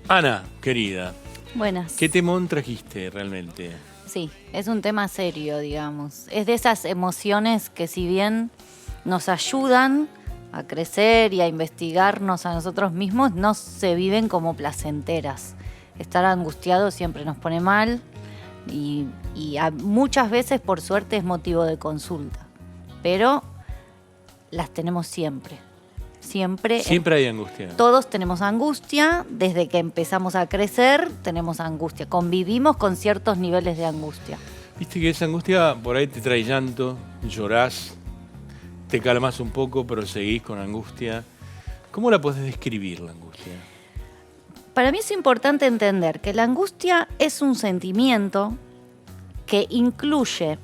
Ana, querida, Buenas. ¿qué temón trajiste realmente? Sí, es un tema serio, digamos. Es de esas emociones que si bien nos ayudan a crecer y a investigarnos a nosotros mismos, no se viven como placenteras. Estar angustiado siempre nos pone mal y muchas veces, por suerte, es motivo de consulta. Pero las tenemos siempre. Siempre. Siempre hay angustia. Todos tenemos angustia, desde que empezamos a crecer tenemos angustia, convivimos con ciertos niveles de angustia. Viste que esa angustia por ahí te trae llanto, llorás, te calmas un poco, pero seguís con angustia. ¿Cómo la podés describir, la angustia? Para mí es importante entender que la angustia es un sentimiento que incluye,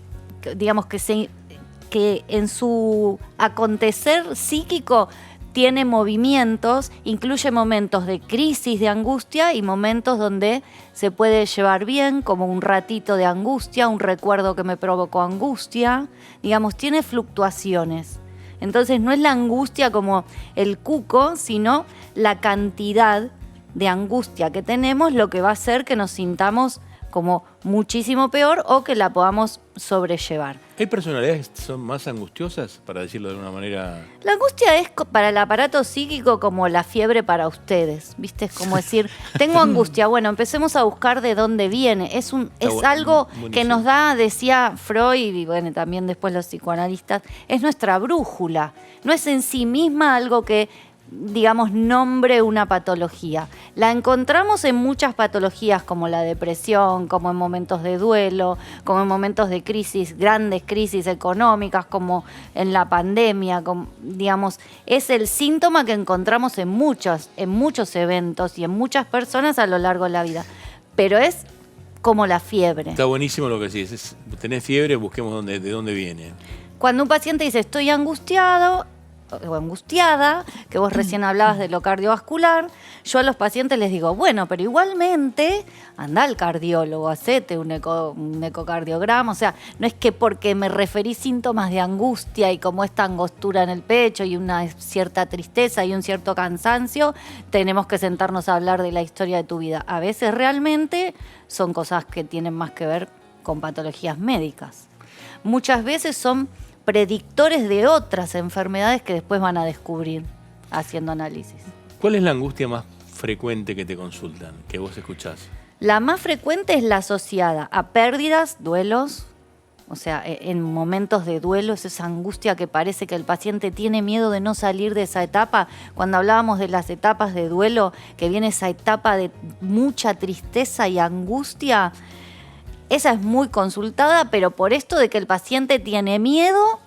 digamos que en su acontecer psíquico tiene movimientos, incluye momentos de crisis de angustia y momentos donde se puede llevar bien, como un ratito de angustia, un recuerdo que me provocó angustia. Digamos, tiene fluctuaciones. Entonces no es la angustia como el cuco, sino la cantidad de angustia que tenemos lo que va a hacer que nos sintamos como muchísimo peor o que la podamos sobrellevar. ¿Hay personalidades que son más angustiosas, para decirlo de una manera? La angustia es para el aparato psíquico como la fiebre para ustedes, ¿viste? Es como decir, tengo angustia. Bueno, empecemos a buscar de dónde viene. Es algo que nos da, decía Freud, y bueno, también después los psicoanalistas, es nuestra brújula. No es en sí misma algo que, digamos, nombre una patología. La encontramos en muchas patologías como la depresión, como en momentos de duelo, como en momentos de crisis, grandes crisis económicas, como en la pandemia, digamos, es el síntoma que encontramos en muchos eventos y en muchas personas a lo largo de la vida. Pero es como la fiebre. Está buenísimo lo que decís. Tenés fiebre, busquemos de dónde viene. Cuando un paciente dice estoy angustiado o angustiada, que vos recién hablabas de lo cardiovascular, yo a los pacientes les digo, bueno, pero igualmente anda al cardiólogo, hacete un ecocardiograma, o sea, no es que porque me referí síntomas de angustia y como esta angostura en el pecho y una cierta tristeza y un cierto cansancio, tenemos que sentarnos a hablar de la historia de tu vida. A veces realmente son cosas que tienen más que ver con patologías médicas. Muchas veces son predictores de otras enfermedades que después van a descubrir haciendo análisis. ¿Cuál es la angustia más frecuente que te consultan, que vos escuchás? La más frecuente es la asociada a pérdidas, duelos, o sea, en momentos de duelo es esa angustia que parece que el paciente tiene miedo de no salir de esa etapa. Cuando hablábamos de las etapas de duelo, que viene esa etapa de mucha tristeza y angustia, esa es muy consultada, pero por esto de que el paciente tiene miedo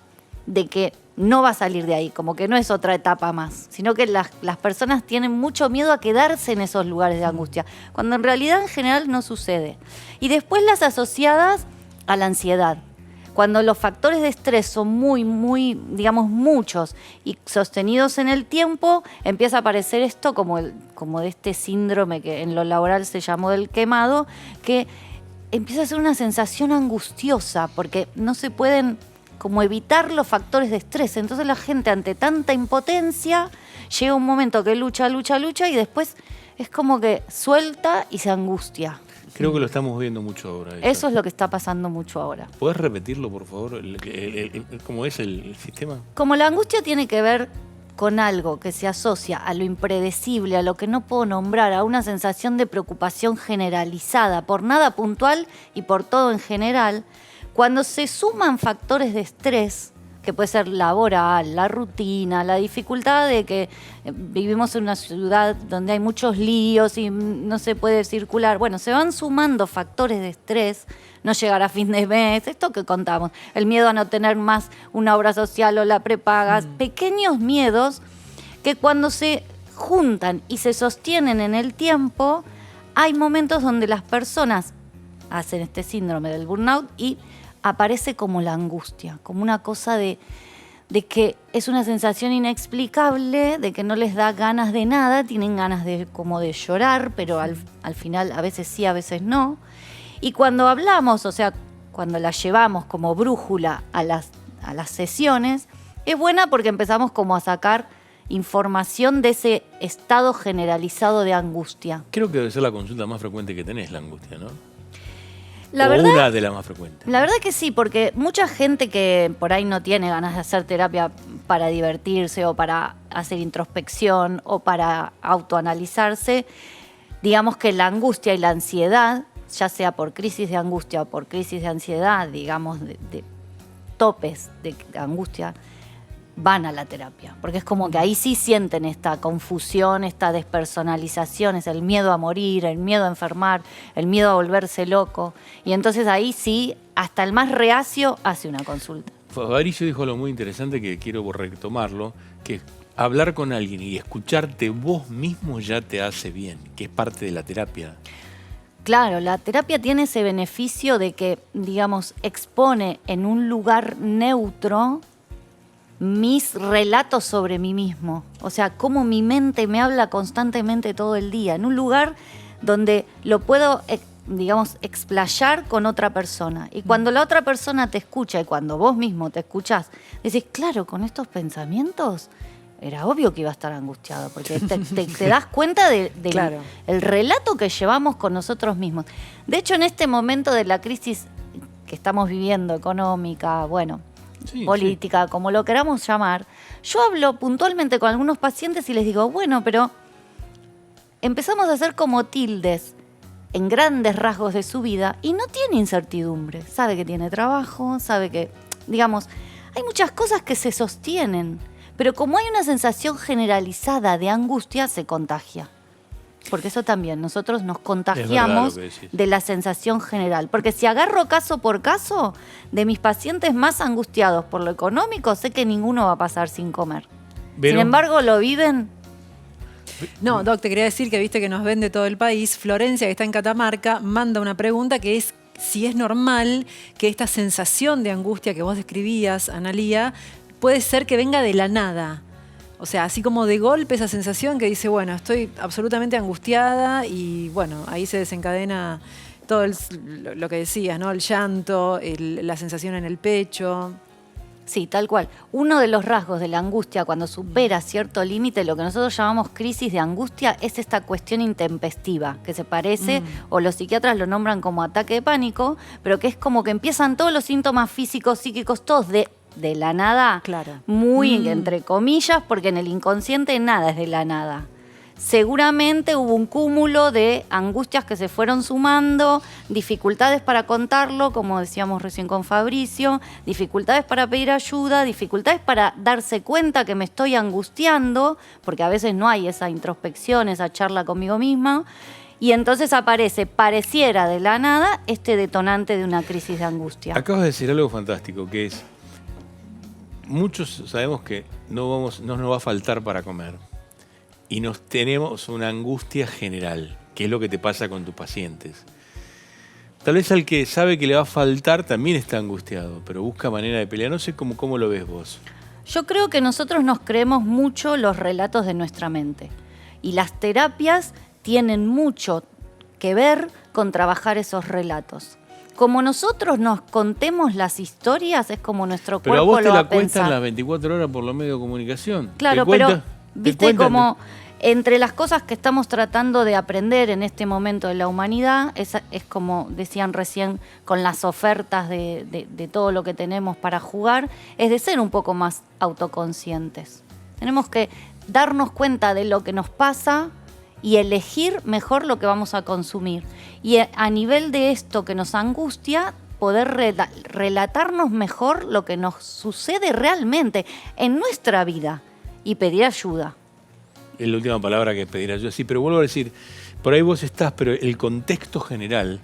de que no va a salir de ahí, como que no es otra etapa más, sino que las personas tienen mucho miedo a quedarse en esos lugares de angustia, cuando en realidad en general no sucede. Y después las asociadas a la ansiedad. Cuando los factores de estrés son muy, digamos, muchos y sostenidos en el tiempo, empieza a aparecer esto como de este síndrome que en lo laboral se llamó del quemado, que empieza a ser una sensación angustiosa porque no se pueden como evitar los factores de estrés. Entonces la gente ante tanta impotencia llega un momento que lucha y después es como que suelta y se angustia. Creo que lo estamos viendo mucho ahora. Eso es lo que está pasando mucho ahora. ¿Podés repetirlo, por favor? ¿Cómo es el sistema? Como la angustia tiene que ver con algo que se asocia a lo impredecible, a lo que no puedo nombrar, a una sensación de preocupación generalizada por nada puntual y por todo en general, cuando se suman factores de estrés, que puede ser laboral, la rutina, la dificultad de que vivimos en una ciudad donde hay muchos líos y no se puede circular. Bueno, se van sumando factores de estrés, no llegar a fin de mes, esto que contamos, el miedo a no tener más una obra social o la prepaga, pequeños miedos que cuando se juntan y se sostienen en el tiempo, hay momentos donde las personas hacen este síndrome del burnout y aparece como la angustia, como una cosa de que es una sensación inexplicable, de que no les da ganas de nada, tienen ganas como de llorar, pero al final a veces sí, a veces no. Y cuando hablamos, o sea, cuando la llevamos como brújula a las sesiones, es buena porque empezamos como a sacar información de ese estado generalizado de angustia. Creo que debe ser la consulta más frecuente que tenés, la angustia, ¿no? La o verdad, una de las más frecuentes. la verdad que sí, porque mucha gente que por ahí no tiene ganas de hacer terapia para divertirse o para hacer introspección o para autoanalizarse, digamos que la angustia y la ansiedad, ya sea por crisis de angustia o por crisis de ansiedad, digamos, de topes de angustia, van a la terapia, porque es como que ahí sí sienten esta confusión, esta despersonalización, es el miedo a morir, el miedo a enfermar, el miedo a volverse loco, y entonces ahí sí, hasta el más reacio hace una consulta. Fabricio dijo algo muy interesante que quiero retomarlo, que hablar con alguien y escucharte vos mismo ya te hace bien, que es parte de la terapia. Claro, la terapia tiene ese beneficio de que, digamos, expone en un lugar neutro mis relatos sobre mí mismo. O sea, cómo mi mente me habla constantemente todo el día, en un lugar donde lo puedo, digamos, explayar con otra persona. Y cuando la otra persona te escucha y cuando vos mismo te escuchás, decís, claro, con estos pensamientos era obvio que iba a estar angustiado, porque te das cuenta del Claro. el relato que llevamos con nosotros mismos. De hecho, en este momento de la crisis que estamos viviendo, económica, bueno, Sí, política, como lo queramos llamar, yo hablo puntualmente con algunos pacientes y les digo, bueno, pero empezamos a hacer como tildes en grandes rasgos de su vida y no tiene incertidumbre. Sabe que tiene trabajo, sabe que, digamos, hay muchas cosas que se sostienen, pero como hay una sensación generalizada de angustia, se contagia. Porque eso también, nosotros nos contagiamos lo que decís. de la sensación general. Porque si agarro caso por caso, de mis pacientes más angustiados por lo económico, sé que ninguno va a pasar sin comer. Pero- Sin embargo, lo viven. No, Doc, te quería decir que viste que nos ven de todo el país. Florencia, que está en Catamarca, manda una pregunta que es si es normal que esta sensación de angustia que vos describías, Analía, puede ser que venga de la nada. O sea, así como de golpe esa sensación que dice, bueno, estoy absolutamente angustiada y bueno, ahí se desencadena todo lo que decías, ¿no? El llanto, la sensación en el pecho. Sí, tal cual. Uno de los rasgos de la angustia cuando supera cierto límite, lo que nosotros llamamos crisis de angustia, es esta cuestión intempestiva, que se parece, o los psiquiatras lo nombran como ataque de pánico, pero que es como que empiezan todos los síntomas físicos, psíquicos, todos de la nada, Claro. muy entre comillas, porque en el inconsciente nada es de la nada. Seguramente hubo un cúmulo de angustias que se fueron sumando, dificultades para contarlo, como decíamos recién con Fabricio, dificultades para pedir ayuda, dificultades para darse cuenta que me estoy angustiando, porque a veces no hay esa introspección, esa charla conmigo misma, y entonces aparece, pareciera de la nada, este detonante de una crisis de angustia. Acabas de decir algo fantástico, que es, muchos sabemos que no nos va a faltar para comer. Y tenemos una angustia general, que es lo que te pasa con tus pacientes. Tal vez al que sabe que le va a faltar también está angustiado, pero busca manera de pelear. No sé cómo lo ves vos. Yo creo que nosotros nos creemos mucho los relatos de nuestra mente. Y las terapias tienen mucho que ver con trabajar esos relatos. Como nosotros nos contemos las historias, es como nuestro Pero a cuerpo vos te lo va la a pensar. cuentan las 24 horas por los medios de comunicación. Claro, ¿Te pero cuentan? ¿Te viste cuentan? como entre las cosas que estamos tratando de aprender en este momento de la humanidad, es como decían recién con las ofertas de todo lo que tenemos para jugar, es de ser un poco más autoconscientes. Tenemos que darnos cuenta de lo que nos pasa y elegir mejor lo que vamos a consumir. Y a nivel de esto que nos angustia, poder relatarnos mejor lo que nos sucede realmente en nuestra vida y pedir ayuda. Es la última palabra que pedir ayuda. Sí, pero vuelvo a decir, por ahí vos estás, pero el contexto general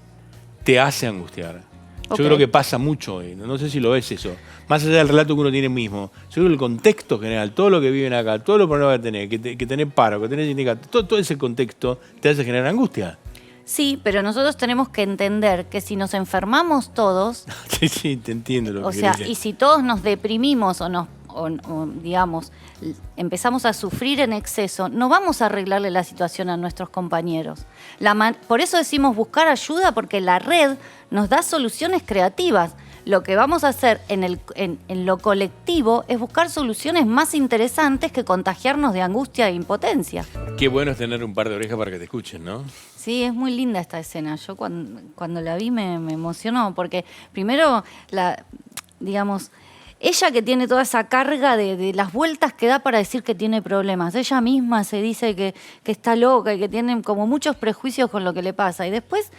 te hace angustiar. Ok. Yo creo que pasa mucho hoy. No sé si lo ves eso. Más allá del relato que uno tiene mismo. Yo creo que el contexto general, todo lo que viven acá, todos los problemas que tenés, que tenés paro, que tenés sindicato, todo ese contexto te hace generar angustia. Sí, pero nosotros tenemos que entender que si nos enfermamos todos, Sí, te entiendo lo que o sea, querés decir. y si todos nos deprimimos o digamos, empezamos a sufrir en exceso, no vamos a arreglarle la situación a nuestros compañeros. Por eso decimos buscar ayuda, porque la red nos da soluciones creativas, lo que vamos a hacer en lo colectivo es buscar soluciones más interesantes que contagiarnos de angustia e impotencia. Qué bueno es tener un par de orejas para que te escuchen, ¿no? Sí, es muy linda esta escena. Yo cuando la vi me emocionó, porque primero, digamos, ella que tiene toda esa carga de las vueltas que da para decir que tiene problemas. Ella misma se dice que está loca y que tiene como muchos prejuicios con lo que le pasa. Y después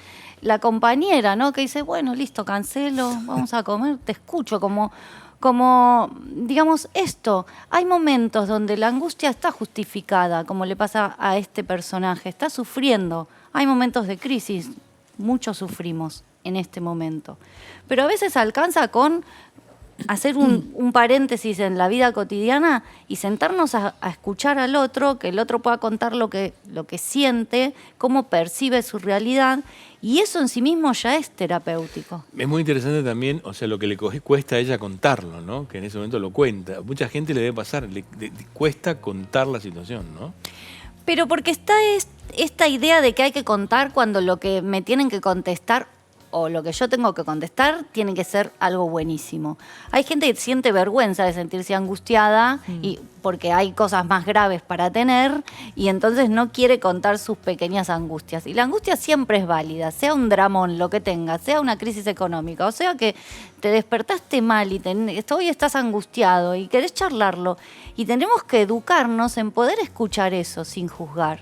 la compañera, ¿no? Que dice, bueno, listo, cancelo, vamos a comer, te escucho, como, digamos, esto. Hay momentos donde la angustia está justificada, como le pasa a este personaje, está sufriendo. Hay momentos de crisis, muchos sufrimos en este momento. Pero a veces alcanza con hacer un paréntesis en la vida cotidiana y sentarnos a escuchar al otro, que el otro pueda contar lo que siente, cómo percibe su realidad, y eso en sí mismo ya es terapéutico. Es muy interesante también, o sea, lo que le cuesta a ella contarlo, ¿no? Que en ese momento lo cuenta. Mucha gente le debe pasar, le cuesta contar la situación, ¿no? Pero porque está esta idea de que hay que contar cuando lo que me tienen que contestar o lo que yo tengo que contestar tiene que ser algo buenísimo. Hay gente que siente vergüenza de sentirse angustiada y porque hay cosas más graves para tener y entonces no quiere contar sus pequeñas angustias. Y la angustia siempre es válida, sea un dramón, lo que tengas, sea una crisis económica, o sea que te despertaste mal y hoy estás angustiado y querés charlarlo. Y tenemos que educarnos en poder escuchar eso sin juzgar.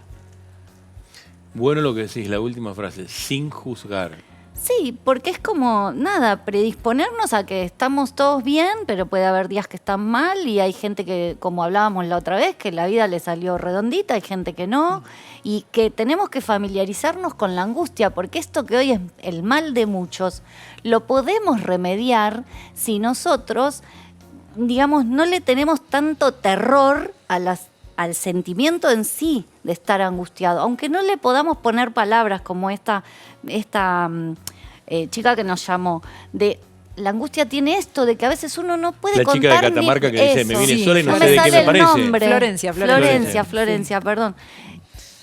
Bueno lo que decís, la última frase, sin juzgar. Sí, porque es como, nada, predisponernos a que estamos todos bien, pero puede haber días que están mal y hay gente que, como hablábamos la otra vez, que la vida le salió redondita, hay gente que no, y que tenemos que familiarizarnos con la angustia, porque esto que hoy es el mal de muchos, lo podemos remediar si nosotros, digamos, no le tenemos tanto terror al sentimiento en sí de estar angustiado, aunque no le podamos poner palabras como esta chica que nos llamó, de la angustia tiene esto, de que a veces uno no puede contar. La chica de Catamarca que dice, me viene sola y no me sé de qué sale me el parece. Nombre. Florencia, Sí. perdón.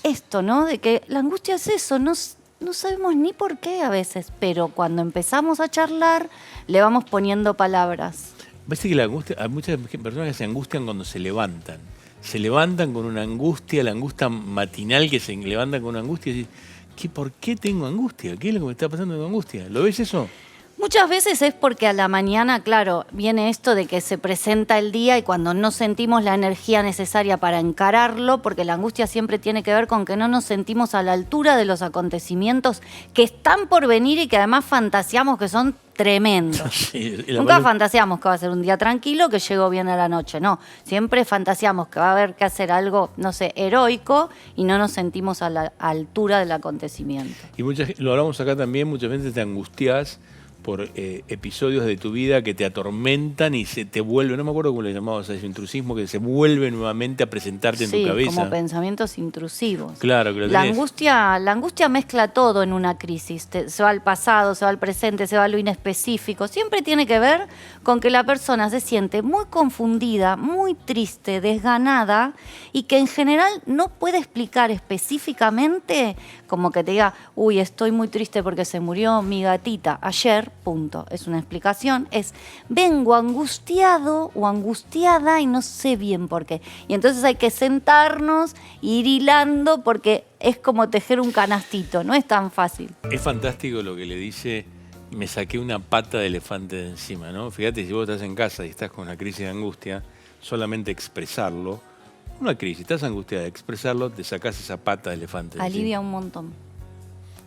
Esto, ¿no? De que la angustia es eso, no sabemos ni por qué a veces, pero cuando empezamos a charlar, le vamos poniendo palabras. Parece que la angustia, hay muchas personas que se angustian cuando se levantan. Se levantan con una angustia, la angustia matinal que se levantan con una angustia y dicen, ¿por qué tengo angustia? ¿Qué es lo que me está pasando con angustia? ¿Lo ves eso? Muchas veces es porque a la mañana, claro, viene esto de que se presenta el día y cuando no sentimos la energía necesaria para encararlo, porque la angustia siempre tiene que ver con que no nos sentimos a la altura de los acontecimientos que están por venir y que además fantaseamos que son tremendos. Sí, Nunca fantaseamos que va a ser un día tranquilo, que llego bien a la noche, no. Siempre fantaseamos que va a haber que hacer algo, no sé, heroico y no nos sentimos a la altura del acontecimiento. Y lo hablamos acá también, muchas veces te angustias por episodios de tu vida que te atormentan y se te vuelve, no me acuerdo cómo le llamabas a ese intrusismo, que se vuelve nuevamente a presentarte en tu cabeza. Como pensamientos intrusivos. Claro, que lo la tenés. angustia mezcla todo en una crisis. Se va al pasado, se va al presente, se va a lo inespecífico. Siempre tiene que ver con que la persona se siente muy confundida, muy triste, desganada y que en general no puede explicar específicamente, como que te diga, uy, estoy muy triste porque se murió mi gatita ayer, punto. Es una explicación, vengo angustiado o angustiada y no sé bien por qué. Y entonces hay que sentarnos, ir hilando, porque es como tejer un canastito, no es tan fácil. Es fantástico lo que le dice, me saqué una pata de elefante de encima, ¿no? Fíjate, si vos estás en casa y estás con una crisis de angustia, solamente expresarlo, una crisis, estás angustiada, expresarlo, te sacás esa pata de elefante de Alivia encima. un montón.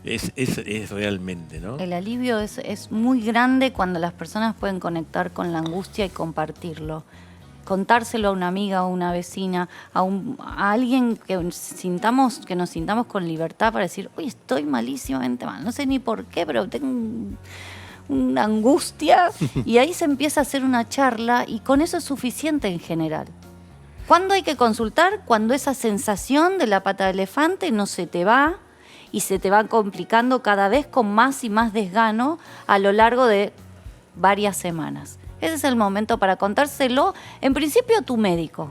Es realmente, ¿no? El alivio es muy grande cuando las personas pueden conectar con la angustia y compartirlo. Contárselo a una amiga o una vecina, a alguien que nos sintamos con libertad para decir, uy, estoy malísimamente mal, no sé ni por qué, pero tengo una angustia. Y ahí se empieza a hacer una charla y con eso es suficiente en general. ¿Cuándo hay que consultar? Cuando esa sensación de la pata de elefante no se te va y se te va complicando cada vez con más y más desgano a lo largo de varias semanas. Ese es el momento para contárselo, en principio a tu médico,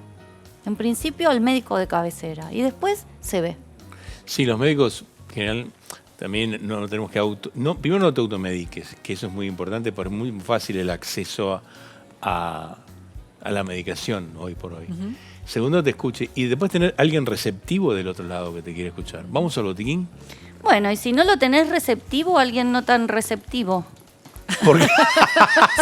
en principio al médico de cabecera, y después se ve. Sí, los médicos, en general, también no tenemos que primero no te automediques, que eso es muy importante, porque es muy fácil el acceso a la medicación hoy por hoy. Segundo, te escuche. Y después tener alguien receptivo del otro lado que te quiere escuchar. ¿Vamos al botiquín? Bueno, y si no lo tenés receptivo, alguien no tan receptivo. Porque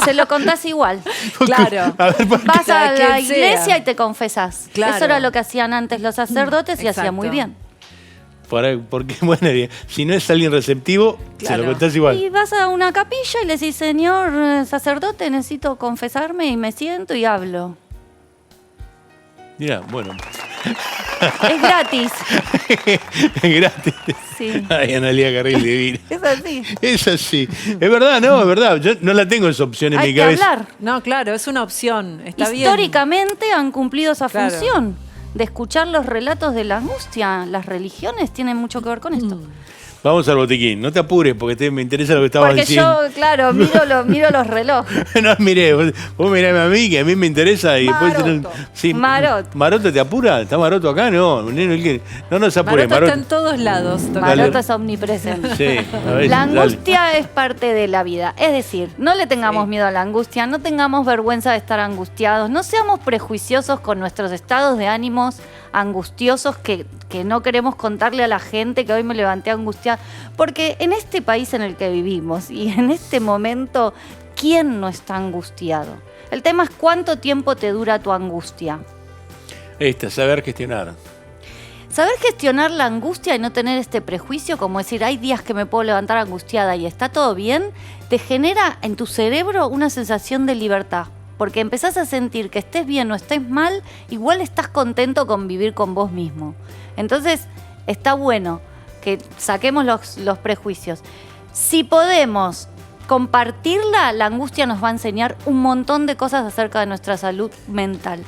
Se lo contás igual. Claro. A ver, ¿por qué? Vas a Quien la iglesia sea. y te confesás. Claro. Eso era lo que hacían antes los sacerdotes y hacía Exacto. muy bien. Porque, bueno, si no es alguien receptivo, se Claro. lo contás igual. Y vas a una capilla y le decís, señor sacerdote, necesito confesarme, y me siento y hablo. Mira, bueno, Es gratis. es gratis. Sí. Ay, Analía Carril divina. Es así. Es así. Es verdad, no, es verdad. Yo no la tengo esa opción en Hay mi que cabeza. hablar. No, claro, es una opción. Está bien. Históricamente han cumplido esa Claro. función de escuchar los relatos de la angustia. Las religiones tienen mucho que ver con esto. Vamos al botiquín. No te apures porque me interesa lo que estabas Porque diciendo. yo, claro, miro los relojes. No, miré, vos mirame a mí, que a mí me interesa. Y después Maroto. sí, Maroto. ¿Maroto te apura? ¿Está Maroto acá? No, no nos apures, Maroto Maroto. está en todos lados. doctor. Dale. Maroto es omnipresente. Sí, a ver, La dale. angustia es parte de la vida. Es decir, no le tengamos miedo a la angustia, no tengamos vergüenza de estar angustiados, no seamos prejuiciosos con nuestros estados de ánimos angustiosos que no queremos contarle a la gente que hoy me levanté angustiada. Porque en este país en el que vivimos y en este momento, ¿quién no está angustiado? El tema es cuánto tiempo te dura tu angustia. Saber gestionar. Saber gestionar la angustia y no tener este prejuicio, como decir, hay días que me puedo levantar angustiada y está todo bien, te genera en tu cerebro una sensación de libertad. Porque empezás a sentir que estés bien o estés mal, igual estás contento con vivir con vos mismo. Entonces, está bueno que saquemos los prejuicios. Si podemos compartirla, la angustia nos va a enseñar un montón de cosas acerca de nuestra salud mental.